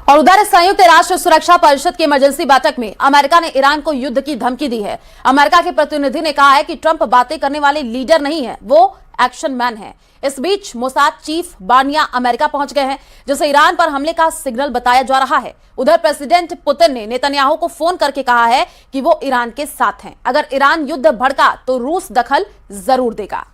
और उधर संयुक्त राष्ट्र सुरक्षा परिषद की इमरजेंसी बैठक में अमेरिका ने ईरान को युद्ध की धमकी दी है। अमेरिका के प्रतिनिधि ने कहा है कि ट्रंप बातें करने वाले लीडर नहीं है, वो एक्शन मैन है। इस बीच मोसाद चीफ बानिया अमेरिका पहुंच गए हैं, जिसे ईरान पर हमले का सिग्नल बताया जा रहा है। उधर प्रेसिडेंट पुतिन ने नेतन्याहू को फोन करके कहा है कि वो ईरान के साथ हैं। अगर ईरान युद्ध भड़का तो रूस दखल जरूर देगा।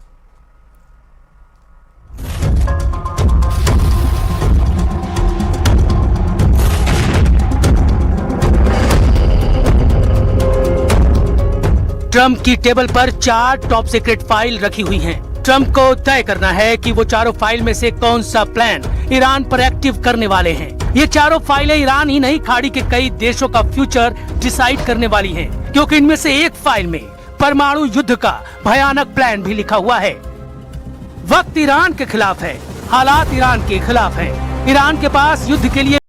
ट्रंप की टेबल पर 4 टॉप सीक्रेट फाइल रखी हुई हैं। ट्रंप को तय करना है कि वो चारों फाइल में से कौन सा प्लान ईरान पर एक्टिव करने वाले हैं। ये चारों फाइलें ईरान ही नहीं, खाड़ी के कई देशों का फ्यूचर डिसाइड करने वाली हैं, क्योंकि इनमें से एक फाइल में परमाणु युद्ध का भयानक प्लान भी लिखा हुआ है। वक्त ईरान के खिलाफ है, हालात ईरान के खिलाफ हैं। ईरान के पास युद्ध के लिए